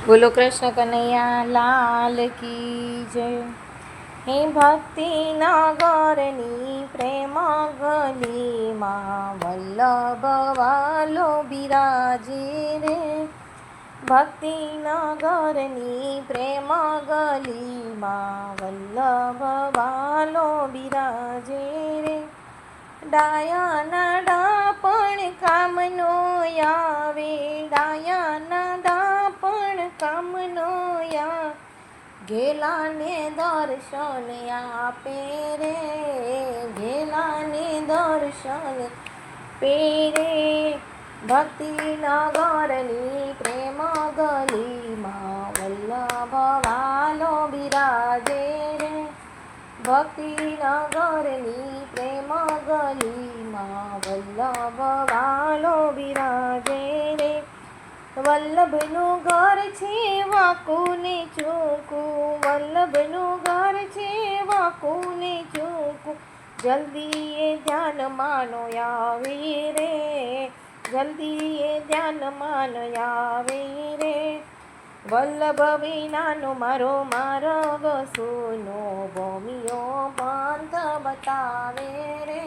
બોલો કૃષ્ણ કનૈયા લાલ કી જય. હે ભક્તિ નગરની પ્રેમ ગલીમાં વલ્લભ વાલો બિરાજે રે. ભક્તિ નગરની પ્રેમ ગલીમાં વલ્લભ વાલો બિરાજે રે. ડાયાના ડાપણ કામનો આવે, ડાયાના ડાપણ કામનો આવે, ઘેલાને દર્શન આપે રે, ઘેલાને દર્શન આપે રે. ભક્તિ નગરની પ્રેમ ગલીમાં વલ્લભ વાલો બિરાજે રે. ભક્તિ નગરની પ્રેમ ગલીમાં વલ્લભ વાલો બિરાજે રે. વલ્લભનું ઘર છે વાંકું ને ચોખ્ખું, વલ્લભનું ઘર છે વાંકું ને ચોખ્ખું, જલ્દી એ ધ્યાન માનો આવે રે, જલ્દી એ ધ્યાન માનો આવે રે. વલ્લભ વિનાનો મારો માર્ગ સૂનો, ભૂમિયો પંથ બતાવે રે.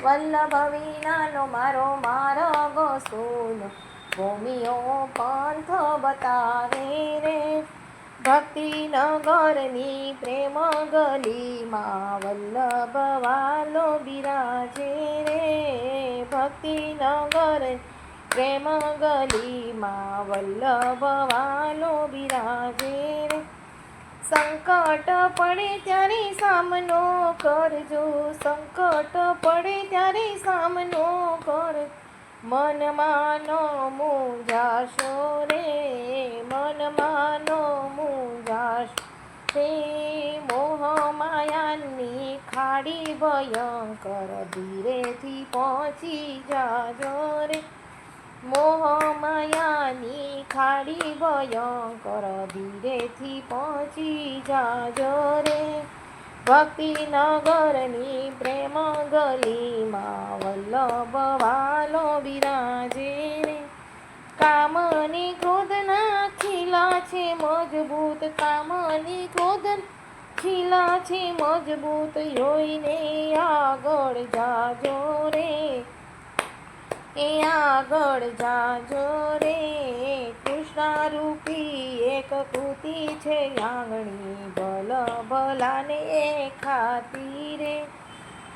વલ્લભ વિનાનો મારો માર્ગ સૂનો, ભૂમિયો પંથ બતાવે રે. ભક્તિ નગરની પ્રેમ ગલીમાં વલ્લભ વાલો બિરાજે રે. ભક્તિ નગર પ્રેમ ગલીમાં વલ્લભ વાલો બિરાજે રે. સંકટ પડે ત્યારે સામનો કરજો, સંકટ પડે ત્યારે સામનો કર, મનમાં ન મૂંઝાશો રે, મનમાં ન મૂંઝાશો રે. મોહ માયાની ખાડી ભયંકર, ધીરેથી પહોંચી જાજો રે. મોહ માયાની ખાડી ભયંકર, ધીરેથી પહોંચી જાજો રે. ભક્તિ નગરની પ્રેમ ગલીમાં વલ્લભ વાલો બિરાજે રે. કામની ક્રોધના ખીલા છે મજબૂત, કામની ક્રોધના ખીલા છે મજબૂત, જોઈને આગળ જાજો રે, એ આગળ જાજો રે. કૃષ્ણારૂપી એક કૃતિ છે આંગણી, ભલ ભલાને એ ખાતી રે.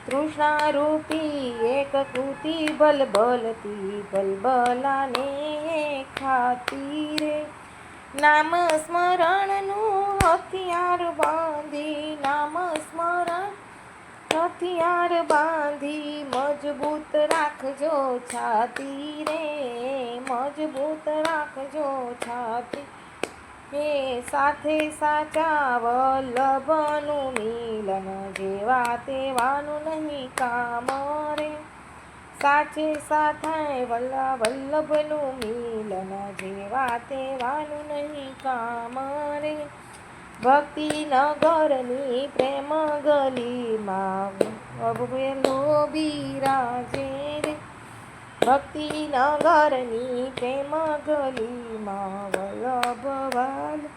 તૃષ્ણારૂપી એક કૃતિ ભલ ભલતી, ભલ ભલાને એ ખાતી રે. નામ સ્મરણનું હથિયાર બાંધી, નામ સ્મરણ હથિયાર બાંધી, મજબૂત રાખજો છાતી રે, મજબૂત રાખજો છાતી. હે સાથે સાચા વલ્લભનું મિલન, જેવા તેવાનું નહીં કામ રે. સાચે સાથાય વલ્લભનું મિલન, જેવા તેવાનું નહીં કામ રે. ભક્તિ નગરની પ્રેમ ગલીમાં વલ્લભ બિરાજે રે. ભક્તિ નગરની પ્રેમ ગલીમાં વલ્લભ વાલો.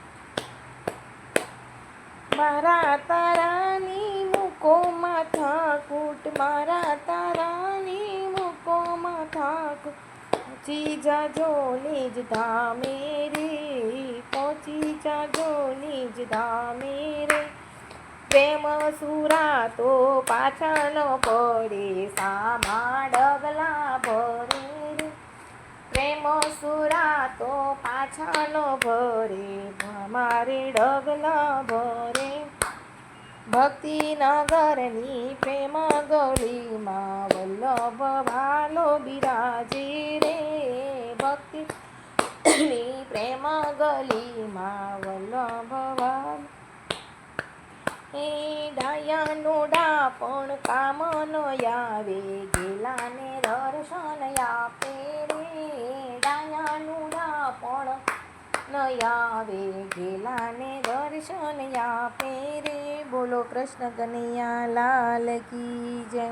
મારા તારાની મૂકો માથાકૂટ, મારા તારાની મૂકો માથાકૂટ, પહોંચી જાજો નિજ ધામે રે, પહોંચી જાજો નિજ ધામે રે. પ્રેમ સુરા તો પાછા ન પડે, સામા ડગલા ભરે રે. પ્રેમ સુરા તો પાછા ન ભરે, મારે ડગલા ભરે. ભક્તિ નગરની પ્રેમ ગલીમાં વલ્લભ વાલો બિરાજે રે. ભક્તિ પ્રેમ ગલીમાં વલ્લભ વાલો. એ ડાયાનો ડાપણ કામ ન આવે, ઘેલાને દર્શન આપે રે. ડાયાનું ડાપણ ન આવે, ઘેલાને દર્શન આપે રે. બોલો કૃષ્ણ કનૈયા લાલ કી જય.